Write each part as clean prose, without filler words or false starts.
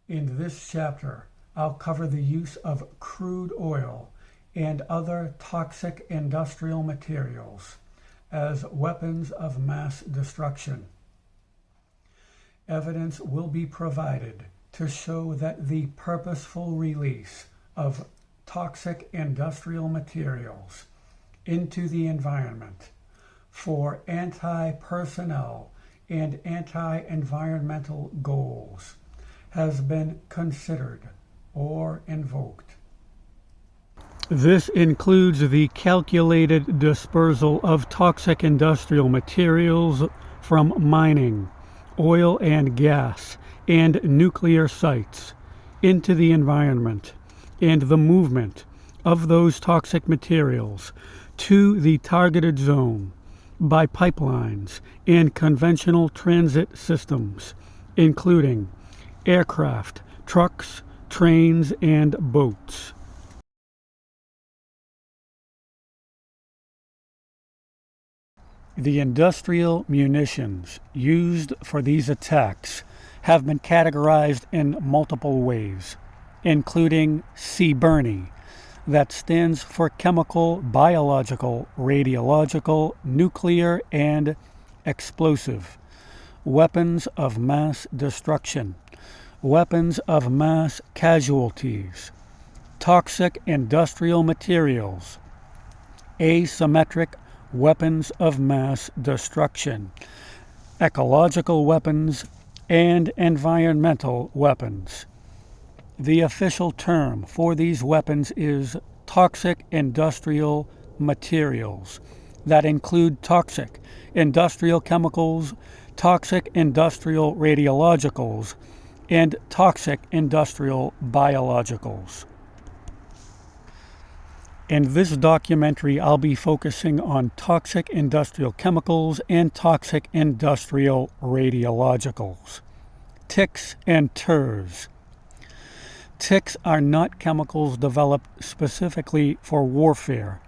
In this chapter, I'll cover the use of crude oil and other toxic industrial materials as weapons of mass destruction. Evidence will be provided to show that the purposeful release of toxic industrial materials into the environment for anti-personnel and anti-environmental goals has been considered or invoked. This includes the calculated dispersal of toxic industrial materials from mining, oil and gas, and nuclear sites into the environment, and the movement of those toxic materials to the targeted zone by pipelines and conventional transit systems, including aircraft, trucks, trains, and boats. The industrial munitions used for these attacks have been categorized in multiple ways, including CBRNE, that stands for chemical, biological, radiological, nuclear, and explosive, weapons of mass destruction, weapons of mass casualties, toxic industrial materials, asymmetric weapons of mass destruction, ecological weapons, and environmental weapons. The official term for these weapons is toxic industrial materials that include toxic industrial chemicals, toxic industrial radiologicals, and toxic industrial biologicals. In this documentary, I'll be focusing on toxic industrial chemicals and toxic industrial radiologicals. TICs and TIRs. TICs are not chemicals developed specifically for warfare.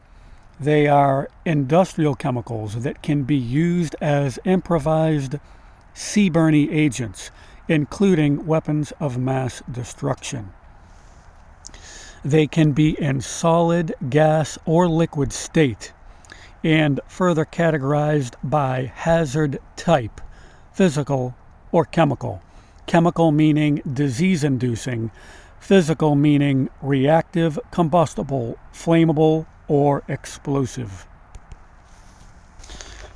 They are industrial chemicals that can be used as improvised CBRNE agents, including weapons of mass destruction. They can be in solid, gas, or liquid state, and further categorized by hazard type, physical or chemical. Chemical meaning disease-inducing, physical meaning reactive, combustible, flammable, or explosive.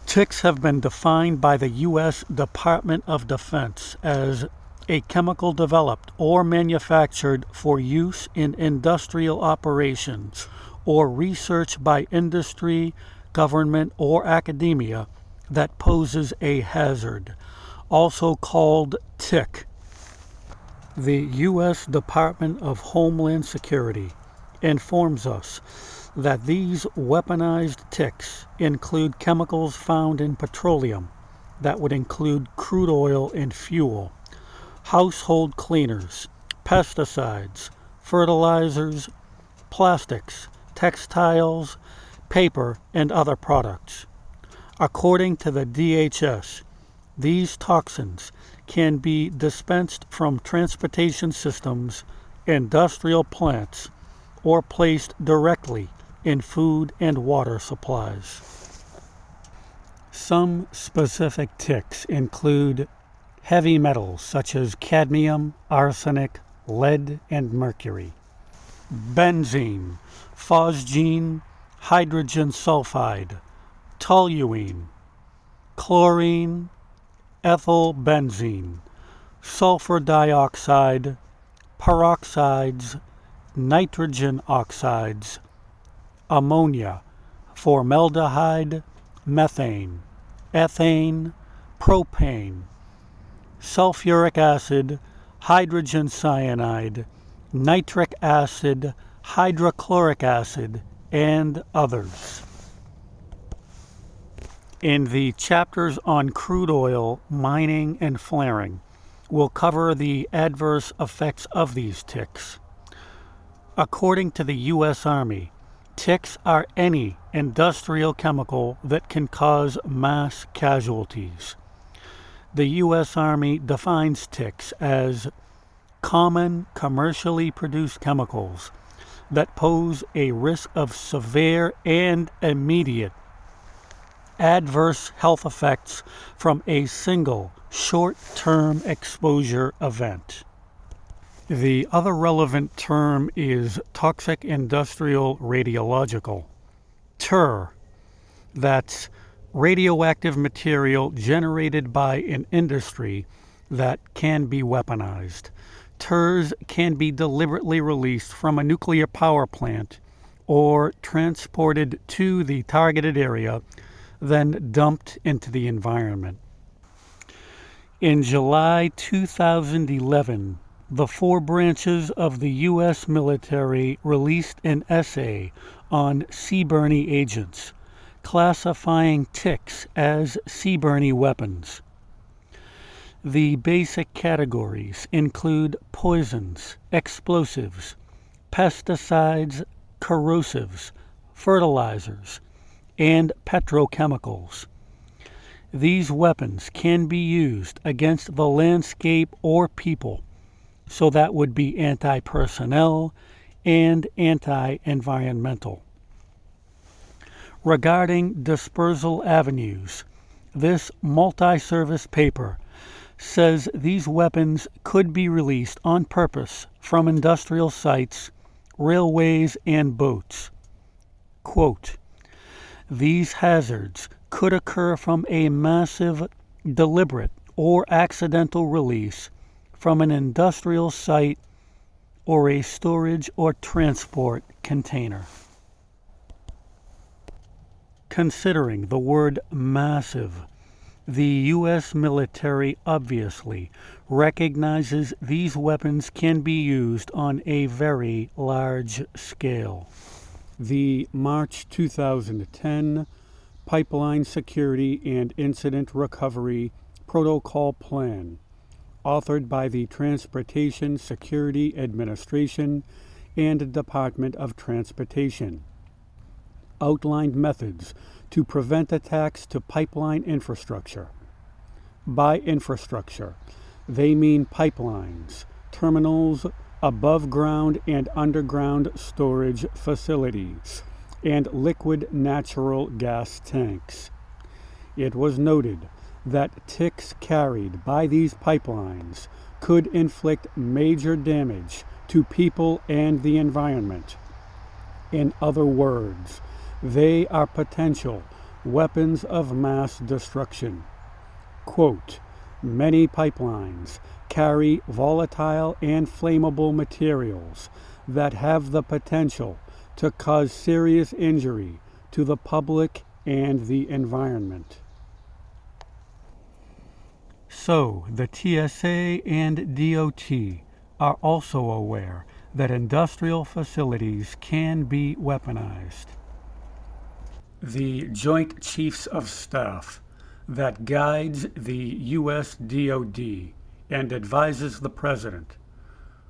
TICs have been defined by the U.S. Department of Defense as a chemical developed or manufactured for use in industrial operations or research by industry, government, or academia that poses a hazard, also called TIC. The U.S. Department of Homeland Security informs us that these weaponized TICs include chemicals found in petroleum, that would include crude oil and fuel, household cleaners, pesticides, fertilizers, plastics, textiles, paper, and other products. According to the DHS, these toxins can be dispensed from transportation systems, industrial plants, or placed directly in food and water supplies. Some specific TICs include heavy metals such as cadmium, arsenic, lead, and mercury, benzene, phosgene, hydrogen sulfide, toluene, chlorine, ethyl benzene, sulfur dioxide, peroxides, nitrogen oxides, ammonia, formaldehyde, methane, ethane, propane, sulfuric acid, hydrogen cyanide, nitric acid, hydrochloric acid, and others. In the chapters on crude oil, mining, and flaring, we'll cover the adverse effects of these TICs. According to the U.S. Army, TICs are any industrial chemical that can cause mass casualties. The U.S. Army defines TICs as common commercially produced chemicals that pose a risk of severe and immediate adverse health effects from a single short-term exposure event. The other relevant term is toxic industrial radiological, TIR. That's radioactive material generated by an industry that can be weaponized. TIRs can be deliberately released from a nuclear power plant or transported to the targeted area, then dumped into the environment. In July 2011, the four branches of the U.S. military released an essay on CBRNE agents, classifying TICs as CBRNE weapons. The basic categories include poisons, explosives, pesticides, corrosives, fertilizers, and petrochemicals. These weapons can be used against the landscape or people, so that would be anti-personnel and anti-environmental. Regarding dispersal avenues, this multi-service paper says these weapons could be released on purpose from industrial sites, railways, and boats. Quote, these hazards could occur from a massive, deliberate, or accidental release from an industrial site or a storage or transport container. Considering the word massive, the U.S. military obviously recognizes these weapons can be used on a very large scale. The March 2010 Pipeline Security and Incident Recovery Protocol Plan, authored by the Transportation Security Administration and Department of Transportation, outlined methods to prevent attacks to pipeline infrastructure. By infrastructure, they mean pipelines, terminals, above-ground and underground storage facilities, and liquid natural gas tanks. It was noted that TICs carried by these pipelines could inflict major damage to people and the environment. In other words, they are potential weapons of mass destruction. Quote, many pipelines carry volatile and flammable materials that have the potential to cause serious injury to the public and the environment. So, the TSA and DOT are also aware that industrial facilities can be weaponized. The Joint Chiefs of Staff that guides the U.S. DoD and advises the President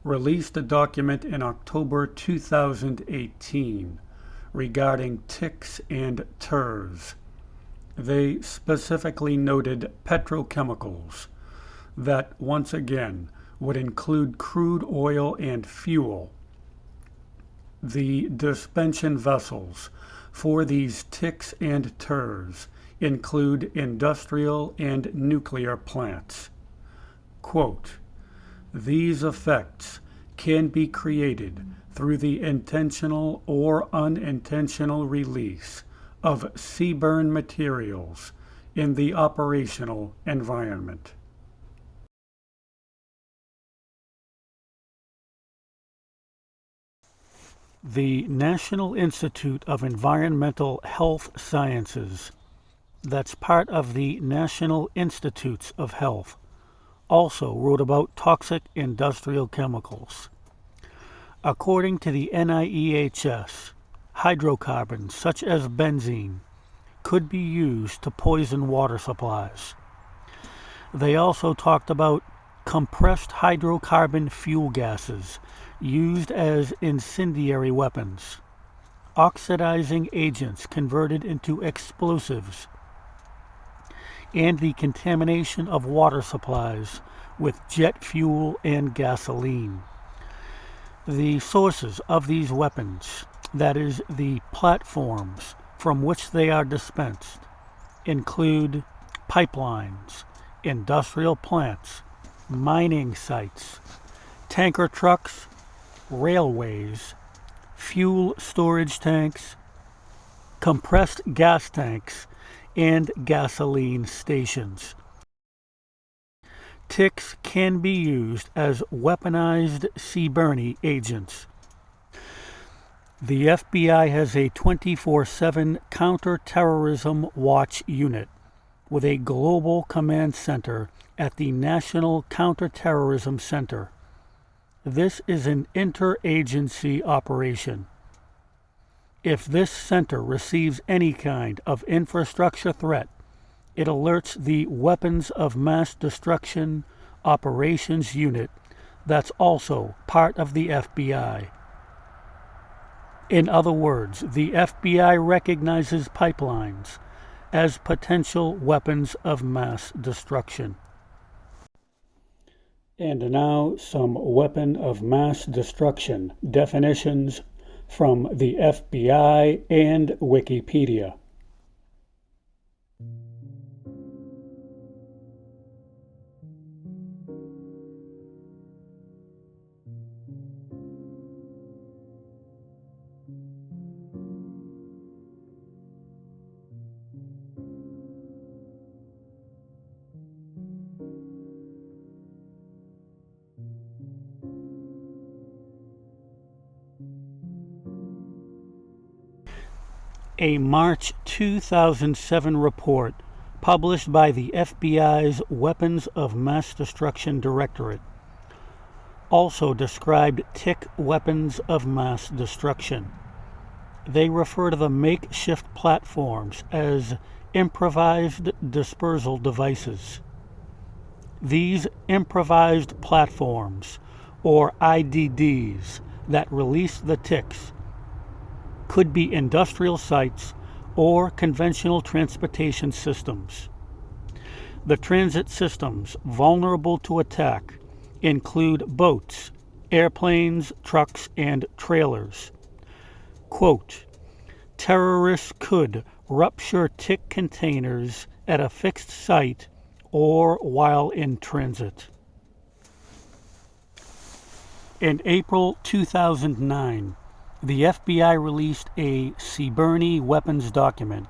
released a document in October 2018 regarding TICs and TIRs. They specifically noted petrochemicals that, once again, would include crude oil and fuel. The dispensation vessels for these TICs and TIRs include industrial and nuclear plants. Quote, these effects can be created through the intentional or unintentional release of CBRNE materials in the operational environment. The National Institute of Environmental Health Sciences, that's part of the National Institutes of Health, also wrote about toxic industrial chemicals. According to the NIEHS, hydrocarbons such as benzene could be used to poison water supplies. They also talked about compressed hydrocarbon fuel gases used as incendiary weapons, oxidizing agents converted into explosives, and the contamination of water supplies with jet fuel and gasoline. The sources of these weapons, that is, the platforms from which they are dispensed, include pipelines, industrial plants, mining sites, tanker trucks, railways, fuel storage tanks, compressed gas tanks, and gasoline stations. TICs can be used as weaponized CBRNE agents. The FBI has a 24/7 counterterrorism watch unit with a global command center at the National Counterterrorism Center. This is an interagency operation. If this center receives any kind of infrastructure threat, it alerts the Weapons of Mass Destruction Operations Unit that's also part of the FBI. In other words, the FBI recognizes pipelines as potential weapons of mass destruction. And now some weapon of mass destruction definitions from the FBI and Wikipedia. A March 2007 report published by the FBI's Weapons of Mass Destruction Directorate also described TIC weapons of mass destruction. They refer to the makeshift platforms as improvised dispersal devices. These improvised platforms, or IDDs, that release the TICs could be industrial sites or conventional transportation systems. The transit systems vulnerable to attack include boats, airplanes, trucks, and trailers. Quote, terrorists could rupture TIC containers at a fixed site or while in transit. In April 2009, the FBI released a CBRNE weapons document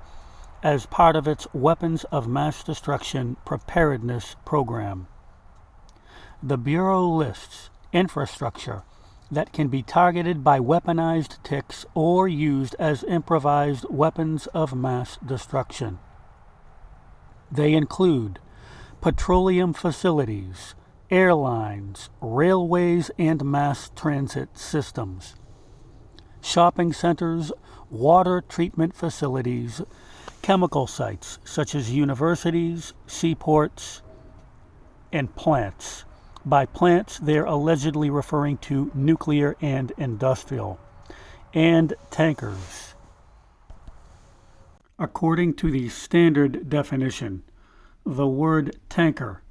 as part of its Weapons of Mass Destruction Preparedness Program. The Bureau lists infrastructure that can be targeted by weaponized TICs or used as improvised weapons of mass destruction. They include petroleum facilities, airlines, railways, and mass transit systems, shopping centers, water treatment facilities, chemical sites such as universities, seaports, and plants. By plants, they're allegedly referring to nuclear and industrial, and tankers. According to the standard definition, the word tanker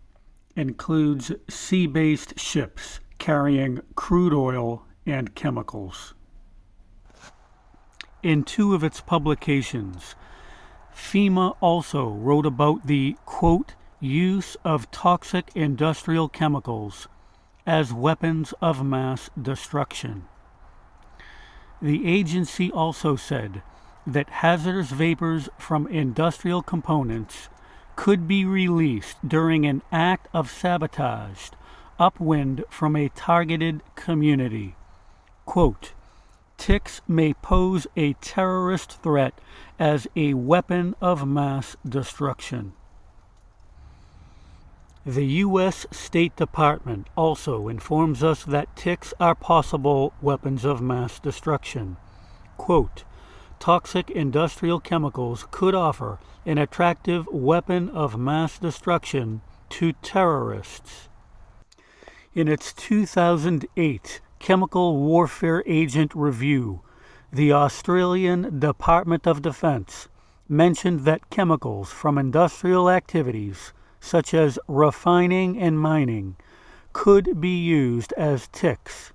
includes sea-based ships carrying crude oil and chemicals. In two of its publications, FEMA also wrote about the, quote, use of toxic industrial chemicals as weapons of mass destruction. The agency also said that hazardous vapors from industrial components could be released during an act of sabotage upwind from a targeted community. Quote, TICs may pose a terrorist threat as a weapon of mass destruction. The U.S. State Department also informs us that TICs are possible weapons of mass destruction. Quote, toxic industrial chemicals could offer an attractive weapon of mass destruction to terrorists. In its 2008 Chemical Warfare Agent Review, the Australian Department of Defence mentioned that chemicals from industrial activities, such as refining and mining, could be used as TICs.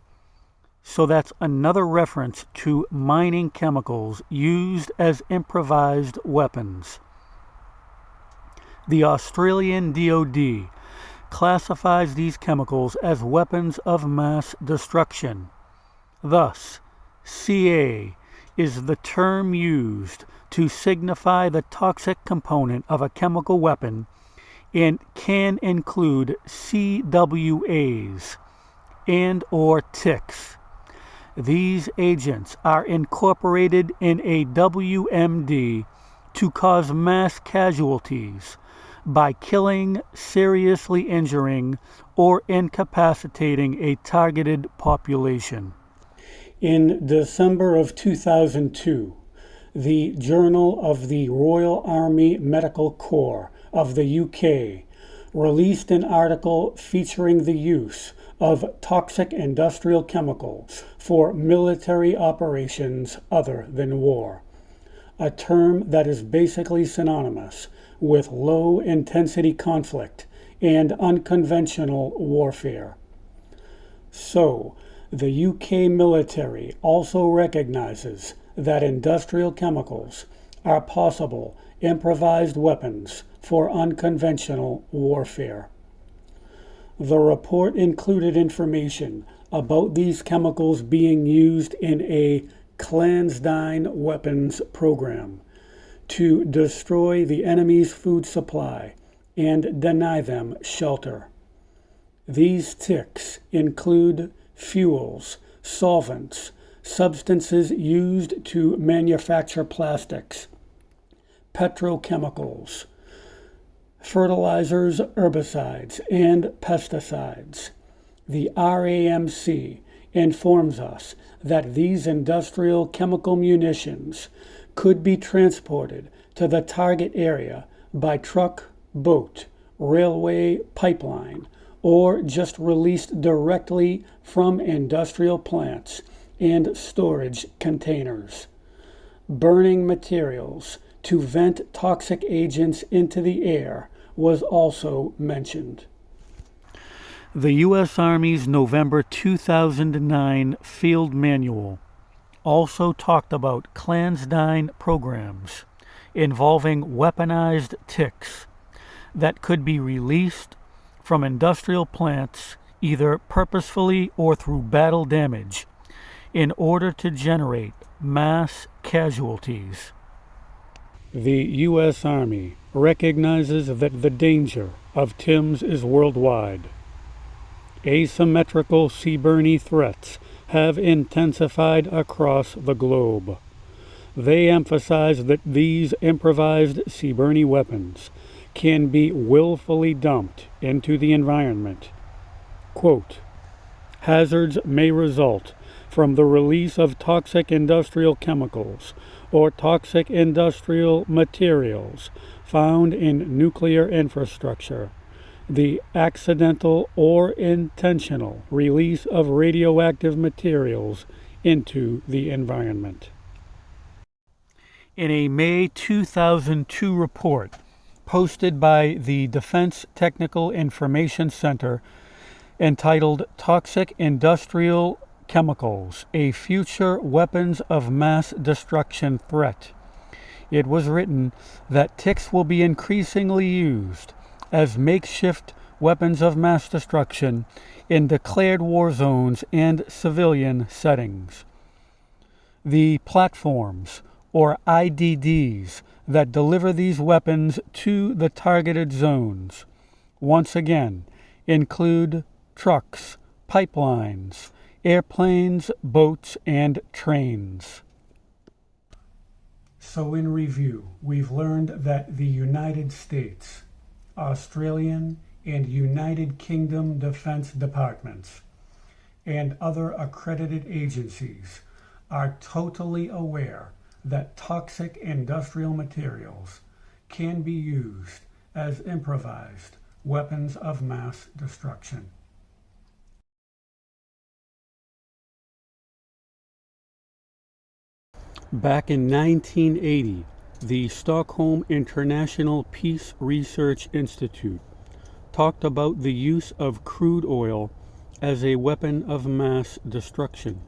So that's another reference to mining chemicals used as improvised weapons. The Australian DoD classifies these chemicals as weapons of mass destruction. Thus, CA is the term used to signify the toxic component of a chemical weapon and can include CWAs and or TICs. These agents are incorporated in a WMD to cause mass casualties by killing, seriously injuring, or incapacitating a targeted population. In December of 2002, the Journal of the Royal Army Medical Corps of the UK released an article featuring the use of toxic industrial chemicals for military operations other than war, a term that is basically synonymous with low-intensity conflict and unconventional warfare. So, the UK military also recognizes that industrial chemicals are possible improvised weapons for unconventional warfare. The report included information about these chemicals being used in a clandestine weapons program to destroy the enemy's food supply and deny them shelter. These TICs include fuels, solvents, substances used to manufacture plastics, petrochemicals, fertilizers, herbicides, and pesticides. The RAMC informs us that these industrial chemical munitions could be transported to the target area by truck, boat, railway, pipeline, or just released directly from industrial plants and storage containers. Burning materials to vent toxic agents into the air was also mentioned. The U.S. Army's November 2009 Field Manual also talked about clandestine programs involving weaponized TICs that could be released from industrial plants either purposefully or through battle damage in order to generate mass casualties. The U.S. Army recognizes that the danger of TIMs is worldwide. Asymmetrical CBRNE threats have intensified across the globe. They emphasize that these improvised CBRNE weapons can be willfully dumped into the environment. Quote, hazards may result from the release of toxic industrial chemicals or toxic industrial materials found in nuclear infrastructure, the accidental or intentional release of radioactive materials into the environment. In a May 2002 report posted by the Defense Technical Information Center entitled Toxic Industrial Chemicals, a Future Weapons of Mass Destruction Threat, it was written that TICs will be increasingly used as makeshift weapons of mass destruction in declared war zones and civilian settings. The platforms, or IDDs, that deliver these weapons to the targeted zones, once again, include trucks, pipelines, airplanes, boats, and trains. So in review, we've learned that the United States, Australian, and United Kingdom Defense Departments and other accredited agencies are totally aware that toxic industrial materials can be used as improvised weapons of mass destruction. Back in 1980, the Stockholm International Peace Research Institute talked about the use of crude oil as a weapon of mass destruction.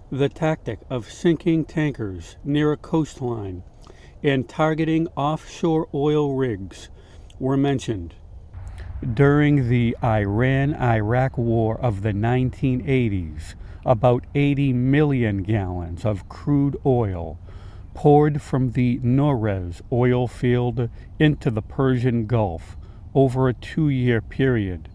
The tactic of sinking tankers near a coastline and targeting offshore oil rigs were mentioned. During the Iran-Iraq War of the 1980s, about 80 million gallons of crude oil poured from the Norez oil field into the Persian Gulf over a 2-year period.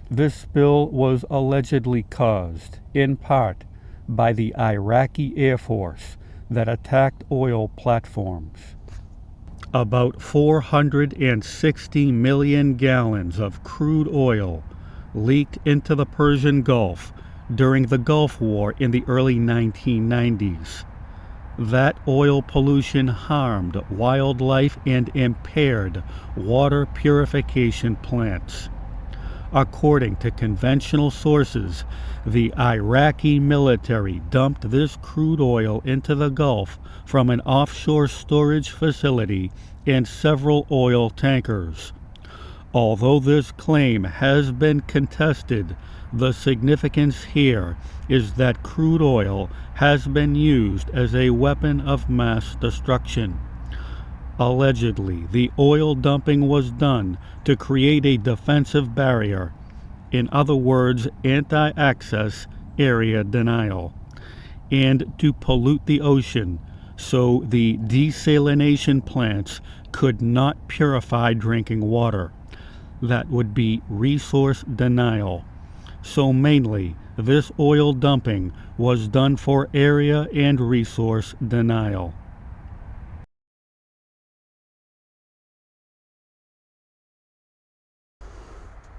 This spill was allegedly caused, in part, by the Iraqi Air Force that attacked oil platforms. About 460 million gallons of crude oil leaked into the Persian Gulf during the Gulf War in the early 1990s. That oil pollution harmed wildlife and impaired water purification plants. According to conventional sources, the Iraqi military dumped this crude oil into the Gulf from an offshore storage facility and several oil tankers. Although this claim has been contested, the significance here is that crude oil has been used as a weapon of mass destruction. Allegedly, the oil dumping was done to create a defensive barrier, in other words, anti-access area denial, and to pollute the ocean so the desalination plants could not purify drinking water. That would be resource denial. So mainly, this oil dumping was done for area and resource denial.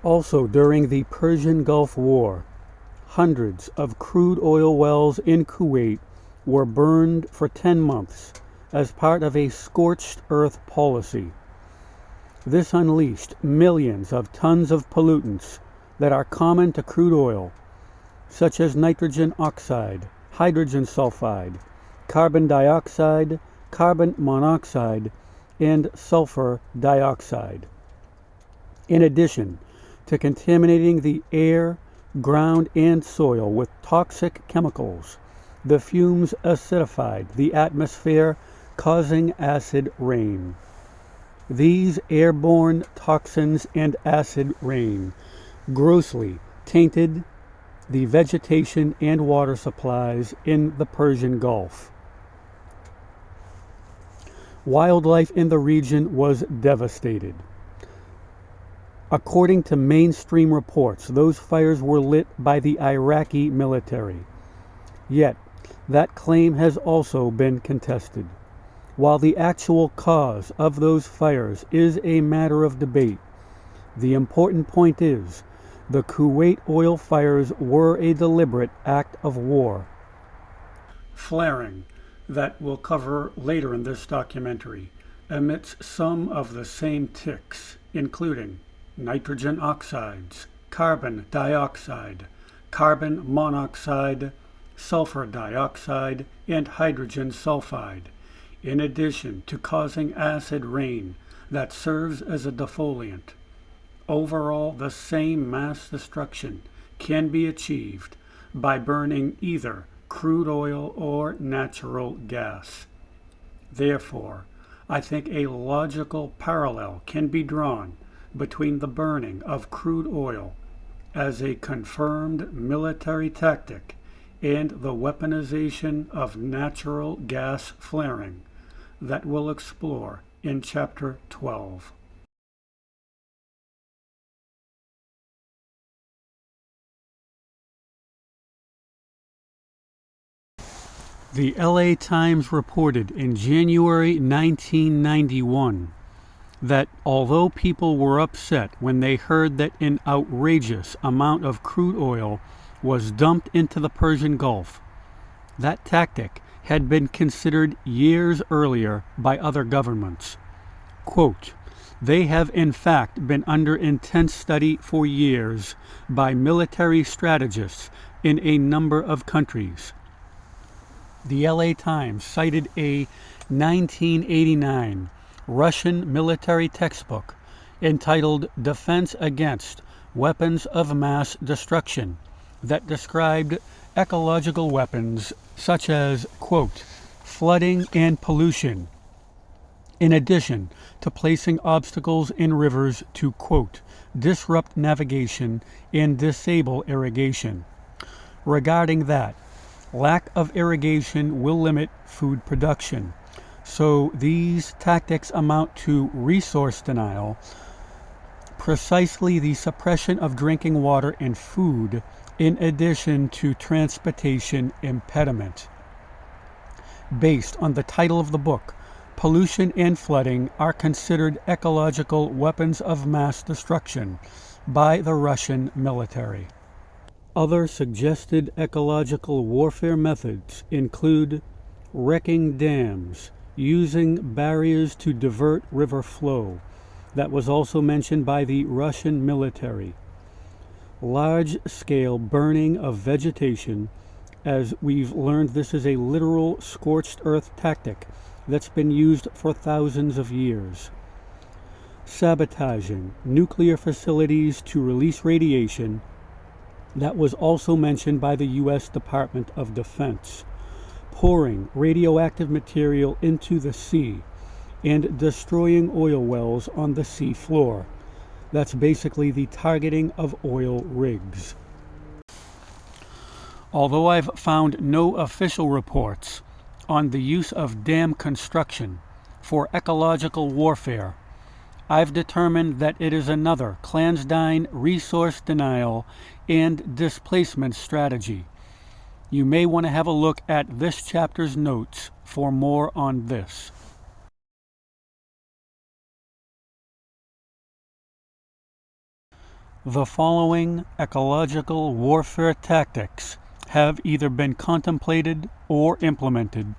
Also, during the Persian Gulf War, hundreds of crude oil wells in Kuwait were burned for 10 months as part of a scorched earth policy. This unleashed millions of tons of pollutants that are common to crude oil, such as nitrogen oxide, hydrogen sulfide, carbon dioxide, carbon monoxide, and sulfur dioxide. In addition to contaminating the air, ground, and soil with toxic chemicals, the fumes acidified the atmosphere, causing acid rain. These airborne toxins and acid rain grossly tainted the vegetation and water supplies in the Persian Gulf. Wildlife in the region was devastated. According to mainstream reports, those fires were lit by the Iraqi military. Yet, that claim has also been contested. While the actual cause of those fires is a matter of debate, the important point is the Kuwait oil fires were a deliberate act of war. Flaring, that we'll cover later in this documentary, emits some of the same TICs, including nitrogen oxides, carbon dioxide, carbon monoxide, sulfur dioxide, and hydrogen sulfide, in addition to causing acid rain that serves as a defoliant. Overall, the same mass destruction can be achieved by burning either crude oil or natural gas. Therefore, I think a logical parallel can be drawn between the burning of crude oil as a confirmed military tactic and the weaponization of natural gas flaring that we'll explore in Chapter 12. The LA Times reported in January 1991 that although people were upset when they heard that an outrageous amount of crude oil was dumped into the Persian Gulf, that tactic had been considered years earlier by other governments. Quote, "They have in fact been under intense study for years by military strategists in a number of countries. The LA Times cited a 1989 Russian military textbook entitled Defense Against Weapons of Mass Destruction that described ecological weapons such as, quote, flooding and pollution, in addition to placing obstacles in rivers to, quote, disrupt navigation and disable irrigation. Regarding that, lack of irrigation will limit food production. So these tactics amount to resource denial, precisely the suppression of drinking water and food, in addition to transportation impediment. Based on the title of the book, pollution and flooding are considered ecological weapons of mass destruction by the Russian military. Other suggested ecological warfare methods include wrecking dams, using barriers to divert river flow. That was also mentioned by the Russian military. Large-scale burning of vegetation, as we've learned this is a literal scorched earth tactic that's been used for thousands of years. Sabotaging nuclear facilities to release radiation. That was also mentioned by the U.S. Department of Defense. Pouring radioactive material into the sea and destroying oil wells on the sea floor. That's basically the targeting of oil rigs. Although I've found no official reports on the use of dam construction for ecological warfare, I've determined that it is another clandestine resource denial and displacement strategy. You may want to have a look at this chapter's notes for more on this. The following ecological warfare tactics have either been contemplated or implemented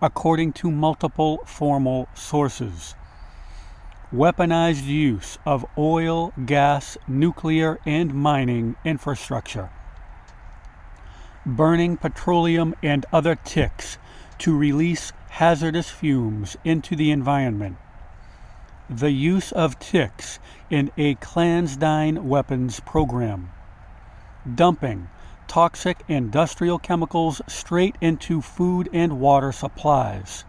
according to multiple formal sources. Weaponized use of oil, gas, nuclear, and mining infrastructure. Burning petroleum and other TICs to release hazardous fumes into the environment. The use of TICs in a clandestine weapons program. Dumping toxic industrial chemicals straight into food and water supplies.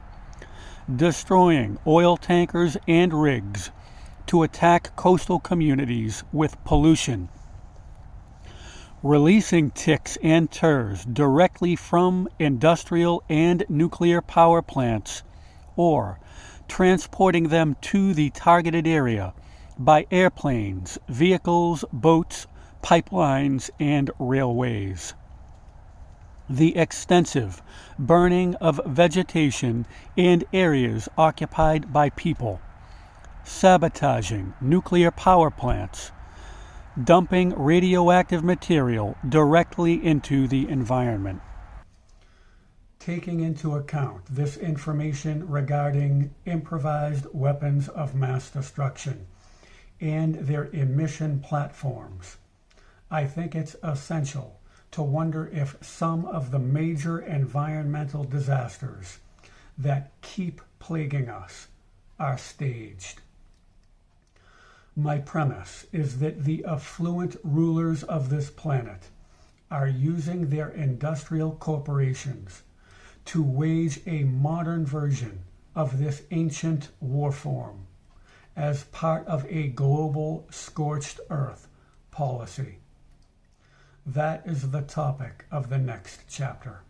Destroying oil tankers and rigs to attack coastal communities with pollution. Releasing TICs and TIRs directly from industrial and nuclear power plants, or transporting them to the targeted area by airplanes, vehicles, boats, pipelines, and railways. The extensive burning of vegetation and areas occupied by people. Sabotaging nuclear power plants. Dumping radioactive material directly into the environment. Taking into account this information regarding improvised weapons of mass destruction and their emission platforms, I think it's essential to wonder if some of the major environmental disasters that keep plaguing us are staged. My premise is that the affluent rulers of this planet are using their industrial corporations to wage a modern version of this ancient war form as part of a global scorched earth policy. That is the topic of the next chapter.